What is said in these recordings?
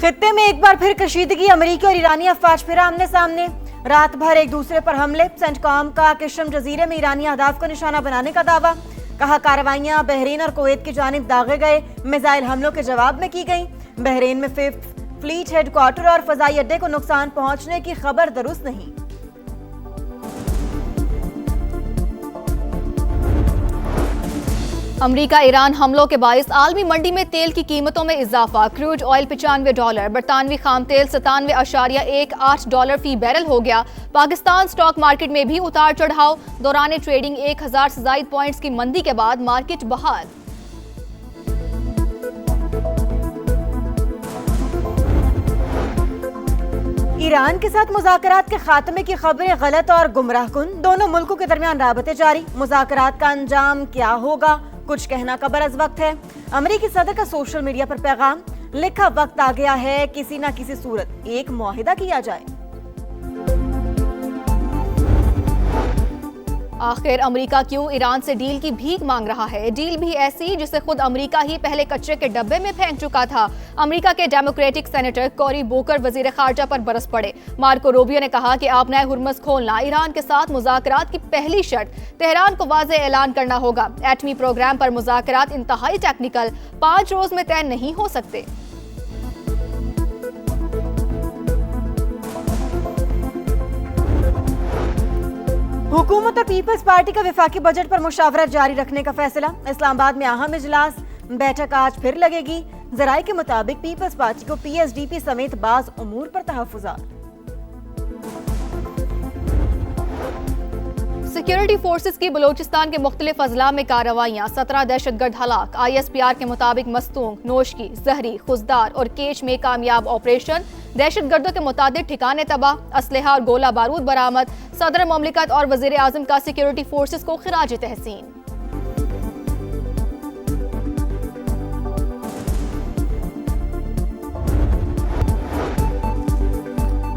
खित्ते में एक बार फिर कशीदगी, अमरीकी और ईरानी अफवाज फिर आमने सामने। रात भर एक दूसरे पर हमले। सेंटकॉम का किशम जजीरे में ईरानी अहदाफ को निशाना बनाने का दावा। कहा कार्रवाइयां बहरीन और कुवैत की जानिब दागे गए मिसाइल हमलों के जवाब में की गई। बहरीन में फिफ्थ फ्लीट हेडक्वार्टर और फजाई अड्डे को नुकसान पहुंचने की खबर दुरुस्त नहीं। अमरीका ईरान हमलों के बायस आलमी मंडी में तेल की कीमतों में इजाफा। क्रूड ऑयल $95, बरतानवी खाम तेल $97.18 फी बैरल हो गया। पाकिस्तान स्टॉक मार्केट में भी उतार चढ़ाव। दौरान ट्रेडिंग 1000 से ज्यादा पॉइंट्स की मंदी के बाद मार्केट बहाल। ईरान के साथ मुज़ाकरात के खात्मे की खबरें गलत और गुमराहकुन। दोनों मुल्कों के दरमियान राबते जारी। मुज़ाकरात का अंजाम क्या होगा, कुछ कहना कबर अज वक्त है। अमरीकी सदर का सोशल मीडिया पर पैगाम, लिखा वक्त आ गया है किसी न किसी सूरत एक मुआहिदा किया जाए। आखिर अमेरिका क्यों ईरान से डील की भीख मांग रहा है? डील भी ऐसी जिसे खुद अमेरिका ही पहले कचरे के डब्बे में फेंक चुका था। अमेरिका के डेमोक्रेटिक सेनेटर कोरी बोकर वजीर खारजा पर बरस पड़े। मार्को रूबियो ने कहा कि आपनाए हुर्मुज़ खोलना ईरान के साथ मुज़ाकरात की पहली शर्त। तेहरान को वाज़ेह ऐलान करना होगा। एटमी प्रोग्राम पर मुज़ाकरात इंतहाई टेक्निकल, 5 रोज में तय नहीं हो सकते। हुकूमत और पीपल्स पार्टी का वफाकी बजट पर मुशावरत जारी रखने का फैसला। इस्लामाबाद में अहम इजलास, बैठक आज फिर लगेगी। जराये के मुताबिक पीपल्स पार्टी को PSDP समेत बाज उमूर पर तहफ़्फ़ुज़ात। सिक्योरिटी फोर्सेस की बलोचिस्तान के मुख्तलिफ अजला में कार्रवाइयां। 17 दहशतगर्द हलाक। ISPR के मुताबिक मस्तूंग, नोशकी, जहरी, खुजदार और केच में कामयाब ऑपरेशन। दहशतगर्दों के मुताबिक ठिकाने तबाह, असलहा और गोला बारूद बरामद। सदर ममलिकत और वजीर आजम का सिक्योरिटी फोर्सेस को खिराज तहसीन।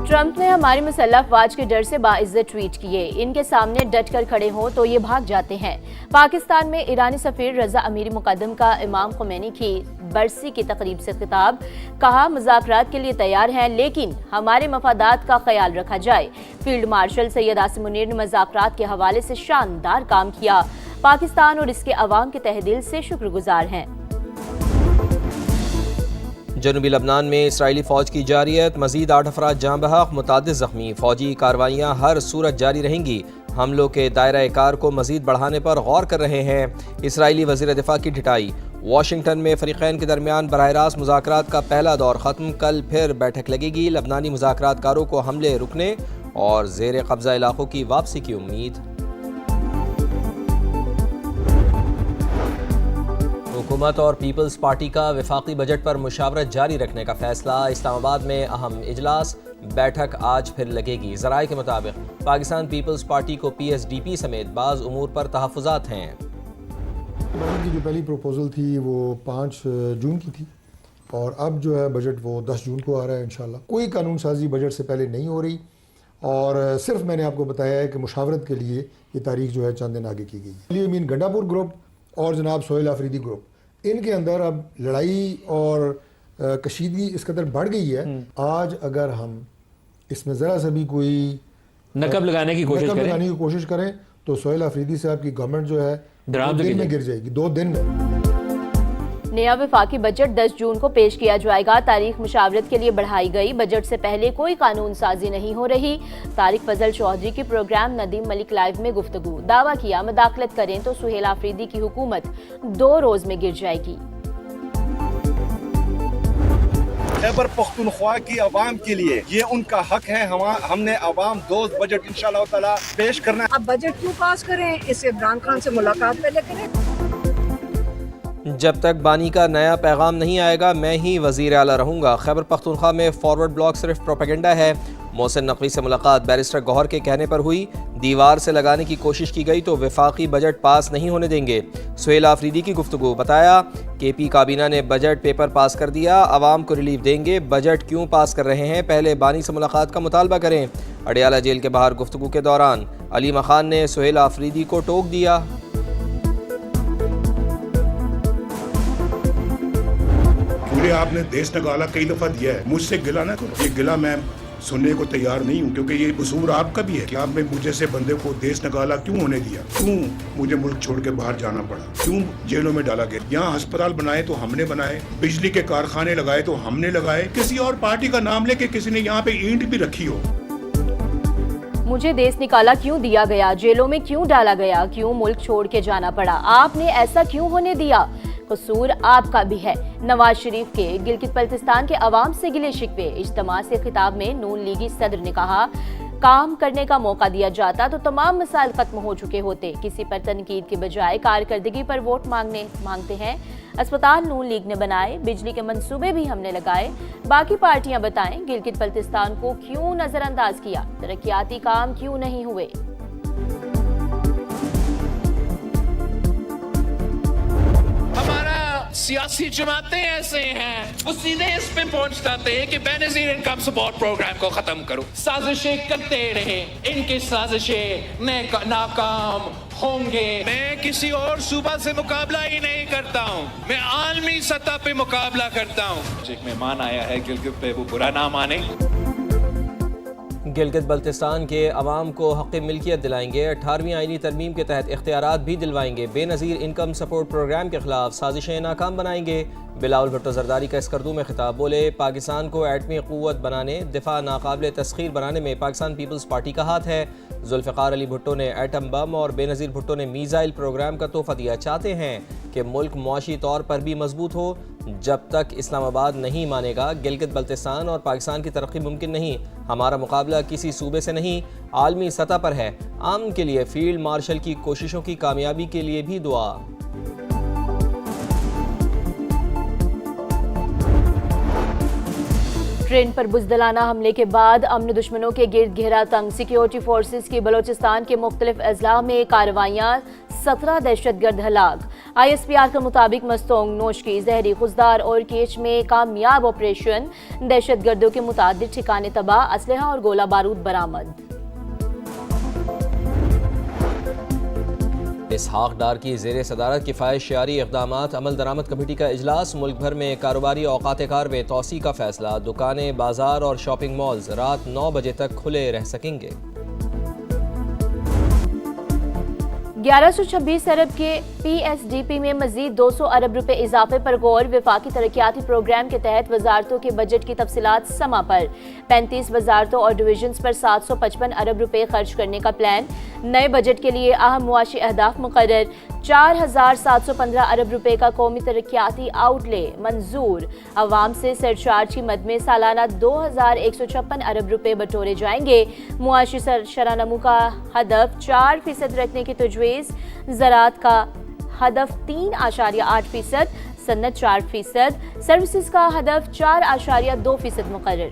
ट्रंप ने हमारी मुसल्लह अफवाज के डर से बाइज्जत ट्वीट किए। इनके सामने डट कर खड़े हों तो ये भाग जाते हैं। पाकिस्तान में ईरानी सफीर रजा अमीरी मुकद्दम का इमाम खुमैनी की बरसी की तकरीब से खिताब। कहा मुज़ाकरात के लिए तैयार हैं लेकिन हमारे मफादात का ख्याल रखा जाए। फील्ड मार्शल सैयद आसिम मुनीर ने मुज़ाकरात के हवाले से शानदार काम किया। पाकिस्तान और इसके अवाम के तहे दिल से शुक्रगुजार हैं। जनूबी लबनान में इसराइली फ़ौज की जारियत, मज़ीद 8 अफराद जाँ बहक, मुतादिद ज़ख्मी। फ़ौजी कार्रवाइयाँ हर सूरत जारी रहेंगी। हमलों के दायरा कार को मज़ीद बढ़ाने पर गौर कर रहे हैं। इसराइली वज़ीर दिफ़ा की ढिठाई। वाशिंगटन में फ़रीक़ैन के दरमियान बराह रास्त मुज़ाकरात का पहला दौर ख़त्म। कल फिर बैठक लगेगी। लबनानी मुज़ाकरातकारों को हमले रुकने और ज़ेर कब्ज़ा इलाक़ों की वापसी की उम्मीद। हुकूमत और पीपल्स पार्टी का वफाकी बजट पर मुशावरत जारी रखने का फैसला। इस्लामाबाद में अहम इजलास, बैठक आज फिर लगेगी। ज़राए के मुताबिक पाकिस्तान पीपल्स पार्टी को PSDP समेत बाज़ उमूर पर तहफ़्फ़ुज़ात हैं। बजट की जो पहली प्रपोज़ल थी वो 5 जून की थी और अब जो है बजट वो 10 जून को आ रहा है इंशाल्लाह। कोई कानून साजी बजट से पहले नहीं हो रही और सिर्फ मैंने आपको बताया है कि मुशावरत के लिए ये तारीख जो है चंद दिन आगे की गई है। मीन गंडापुर ग्रुप और जनाब सोहेल आफरीदी ग्रुप, इनके अंदर अब लड़ाई और कशीदगी इस कदर बढ़ गई है। आज अगर हम इसमें ज़रा सा भी कोई नकब लगाने की कोशिश करें तो सोहेल आफरीदी साहब की गवर्नमेंट जो है 2 दिन में गिर जाएगी। 2 दिन में। नया वफाकी बजट 10 जून को पेश किया जाएगा। तारीख मुशावरत के लिए बढ़ाई गई। बजट से पहले कोई कानून साजी नहीं हो रही। तारिक फजल चौधरी की प्रोग्राम नदीम मलिक लाइव में गुफ्तगू। दावा किया मदाखलत करें तो सुहेल आफरीदी की हुकूमत 2 रोज में गिर जाएगी। खैबर पख्तूनख्वा की आवाम के लिए ये उनका हक है। हमने आवाम दोस्त बजट इंशाअल्लाह ताला पेश करना है। अब बजट क्यों पास करें? इससे इमरान खान से मुलाकात पहले करें। जब तक बानी का नया पैगाम नहीं आएगा मैं ही वज़ीर आला रहूँगा। खैबर पख्तूनख्वा में फॉरवर्ड ब्लॉक सिर्फ प्रोपेगेंडा है। मोहसिन नकवी से मुलाकात बैरिस्टर गौहर के कहने पर हुई। दीवार से लगाने की कोशिश की गई तो वफाकी बजट पास नहीं होने देंगे। सुहेल आफरीदी की गुफ्तगू। बताया KP काबीना ने बजट पेपर पास कर दिया, आवाम को रिलीफ देंगे। बजट क्यों पास कर रहे हैं, पहले बानी से मुलाकात का मुतालबा करें। अडियाला जेल के बाहर गुफ्तगू के दौरान अलीमा खान ने सुहेल आफरीदी को टोक दिया। मुझे आपने देश निकाला कई दफा दिया है, मुझसे गिला ना करो। ये गिला मैं सुनने को तैयार नहीं हूँ, क्योंकि ये कसूर आपका भी है कि आपने मुझे से बंदे को देश निकाला क्यों होने दिया, क्यों मुझे मुल्क छोड़ के बाहर जाना पड़ा, क्यों जेलों में डाला गया। यहाँ अस्पताल बनाए तो हमने बनाए, बिजली के कारखाने लगाए तो हमने लगाए, किसी और पार्टी का नाम लेके किसी ने यहाँ पे ईंट भी रखी हो। मुझे देश निकाला क्यों दिया गया, जेलों में क्यों डाला गया, क्यों मुल्क छोड़ के जाना पड़ा, आपने ऐसा क्यों होने दिया, कसूर आपका भी है। नवाज शरीफ के गिलगित बल्तिस्तान के अवाम से गिले शिकवे। इज्तिमा से खिताब में नून लीगी सदर ने कहा, काम करने का मौका दिया जाता तो तमाम मसाइल खत्म हो चुके होते। किसी पर तनकीद के बजाय कारकर्दगी पर वोट मांगते हैं। अस्पताल नून लीग ने बनाए, बिजली के मंसूबे भी हमने लगाए। बाकी पार्टियां बताएं गिलगित बल्तिस्तान को क्यों नजरअंदाज किया, तरक्याती काम क्यों नहीं हुए। सियासी जमातें ऐसे हैं, वो सीधे इस पे पहुंच जाते हैं कि बेनजीर इनकम सपोर्ट प्रोग्राम को खत्म करो। साजिशें करते रहे, इनकी साजिशें नाकाम होंगे। मैं किसी और सूबा से मुकाबला ही नहीं करता हूँ, मैं आलमी सतह पे मुकाबला करता हूँ। एक मेहमान आया है गिलगित पे, वो बुरा ना माने। गिलगित बल्तिस्तान के अवाम को हक़ मिल्कियत दिलाएंगे, 18वीं आईनी तरमीम के तहत इख्तियारात भी दिलवाएंगे, बेनज़ीर इनकम सपोर्ट प्रोग्राम के खिलाफ साजिशें नाकाम बनाएंगे। बिलावल भुट्टो जरदारी का स्कर्दू में खिताब, बोले पाकिस्तान को एटमी क़ुव्वत बनाने, दिफा नाकाबिल तस्खीर बनाने में पाकिस्तान पीपल्स पार्टी का हाथ है। जुल्फ़िकार अली भुट्टो ने एटम बम और बेनज़ीर भुट्टो ने मीज़ाइल प्रोग्राम का तोहफ़ा दिया। चाहते हैं कि मुल्क मुआशी तौर पर भी मजबूत हो। जब तक इस्लामाबाद नहीं मानेगा गिलगित बल्तिस्तान और पाकिस्तान की तरक्की मुमकिन नहीं। हमारा मुकाबला किसी सूबे से नहीं, आलमी सतह पर है। अमन के लिए फील्ड मार्शल की कोशिशों की कामयाबी के लिए भी दुआ। ट्रेन पर बुज़दिलाना हमले के बाद अमन दुश्मनों के गिर्द घेरा तंग। सिक्योरिटी फोर्सेस की बलोचिस्तान के मुख्तलिफ अजला में कार्रवाइयाँ, 17 दहशतगर्द हलाक। ISPR के मुताबिक मस्तोंग, नोशकी, जहरी, खुजदार और केच में कामयाब ऑपरेशन। दहशतगर्दों के मुतादिद ठिकाने तबाह, असलहा और गोला बारूद बरामद। इसहाक डार की ज़ेर सदारत किफ़ायत शियारी इक़दामात अमल दरामद कमेटी का इजलास। मुल्क भर में कारोबारी औकात कार में तोसी का फैसला। दुकानें, बाजार और शॉपिंग मॉल्स रात 9 बजे तक खुले रह सकेंगे। 1126 अरब के PSDP में मजीद 200 अरब रुपए इजाफे पर गौर। वफाकी तरक्याती प्रोग्राम के तहत वजारतों के बजट की तफसीलात समा पर। 35 वजारतों और डिवीजन्स पर 755 अरब रुपए खर्च करने का प्लान। नए बजट के लिए अहम मुआशी अहदाफ मुकर्रर। 4715 अरब रुपए का कौमी तरक्याती आउटले मंजूर। अवाम से सरचार्ज की मद में सालाना 2156 अरब रुपए बटोरे जाएंगे। मुआशी शरानमू का हदफ 4% रखने की तजवीज़। ज़राअत का हदफ 3.8%, सन्नत 4%, सर्विसेज का हदफ 4.2% मुकर्रर।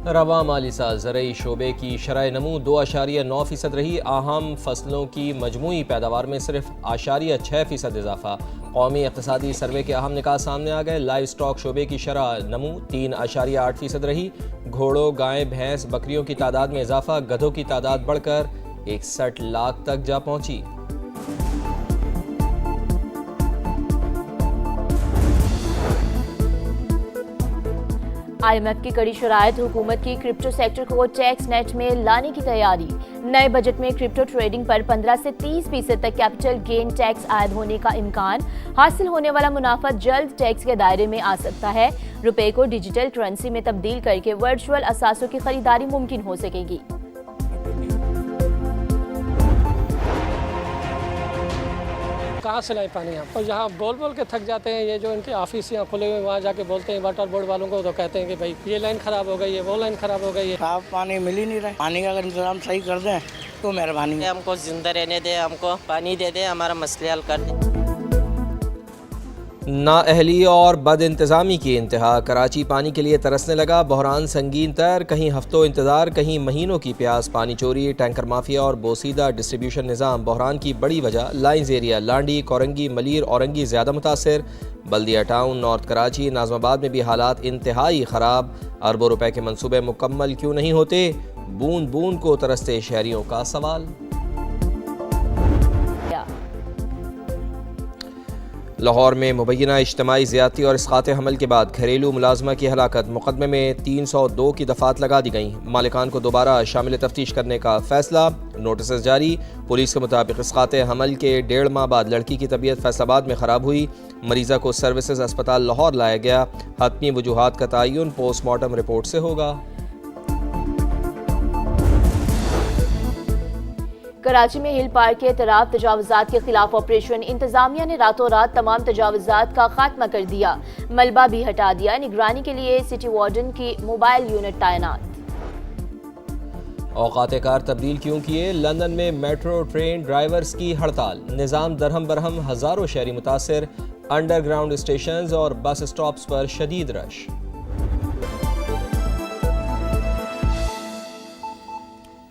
रवा माली साल ज़रई शोबे की शरह नमू 2.9% रही। अहम फसलों की मजमूई पैदावार में सिर्फ 0.6% इजाफा। कौमी इक़्तिसादी सर्वे के अहम निकात सामने आ गए। लाइव स्टॉक शोबे की शरह नमू 3.8% रही। घोड़ों, गाय, भैंस, बकरियों की तादाद में इजाफा। गधों की तादाद बढ़कर 61 लाख तक जा पहुंची। IMF की कड़ी शराइत, हुकूमत की क्रिप्टो सेक्टर को टैक्स नेट में लाने की तैयारी। नए बजट में क्रिप्टो ट्रेडिंग पर 15 से 30% तक कैपिटल गेन टैक्स आयद होने का इम्कान। हासिल होने वाला मुनाफा जल्द टैक्स के दायरे में आ सकता है। रुपए को डिजिटल करेंसी में तब्दील करके वर्चुअल असासों की खरीदारी मुमकिन हो सकेगी। कहाँ से लाए पानी हम, और यहाँ बोल बोल के थक जाते हैं। ये जो इनके ऑफिस यहाँ खुले हुए, वहाँ जाके बोलते हैं वाटर बोर्ड वालों को, तो कहते हैं कि भाई ये लाइन खराब हो गई है, वो लाइन खराब हो गई है। साफ पानी मिल ही नहीं रहा। पानी का अगर इंतजाम सही कर दें तो मेहरबानी है। हमको जिंदा रहने दे, हमको पानी दे दे, हमारा मसले हल कर दे। नाअहली और बद इंतज़ामी की इंतहा। कराची पानी के लिए तरसने लगा। बहरान संगीन तर, कहीं हफ्तों इंतज़ार, कहीं महीनों की प्यास। पानी चोरी, टैंकर माफिया और बोसीदा डिस्ट्रीब्यूशन निज़ाम बहरान की बड़ी वजह। लाइन्स एरिया लांडी, कोरंगी, मलीर, औरंगी ज़्यादा मुतासर। बल्दिया टाउन, नॉर्थ कराची, नाज़माबाद में भी हालात इंतहाई ख़राब। अरबों रुपए के मनसूबे मुकम्मल क्यों नहीं होते? बूंद बूंद को तरसते शहरियों का सवाल। लाहौर में मुबैना इज्तमाई ज़्यादती और इसक़ात हमल के बाद घरेलू मुलाजमा की हलाकत मुकदमे में 302 की दफ़ात लगा दी गई। मालिकान को दोबारा शामिल तफ्तीश करने का फैसला, नोटिस जारी। पुलिस के मुताबिक इसक़ात हमल के 1.5 माह बाद लड़की की तबीयत फैसलाबाद में ख़राब हुई। मरीज़ा को सर्विसेज अस्पताल लाहौर लाया गया। हतमी वजूहात का तयन पोस्टमार्टम रिपोर्ट से होगा। कराची में हिल पार्क के तराफ तजावुज़ात के खिलाफ ऑपरेशन, इंतजामिया ने रातों रात तमाम तजावुज़ात का खात्मा कर दिया, मलबा भी हटा दिया। निगरानी के लिए सिटी वार्डन की मोबाइल यूनिट तैनात। औकात कार तब्दील क्यों किए? लंदन में मेट्रो ट्रेन ड्राइवर्स की हड़ताल, निज़ाम दरहम बरहम, हज़ारों शहरी मुतासर। अंडरग्राउंड स्टेशंस और बस स्टॉप्स पर शदीद रश।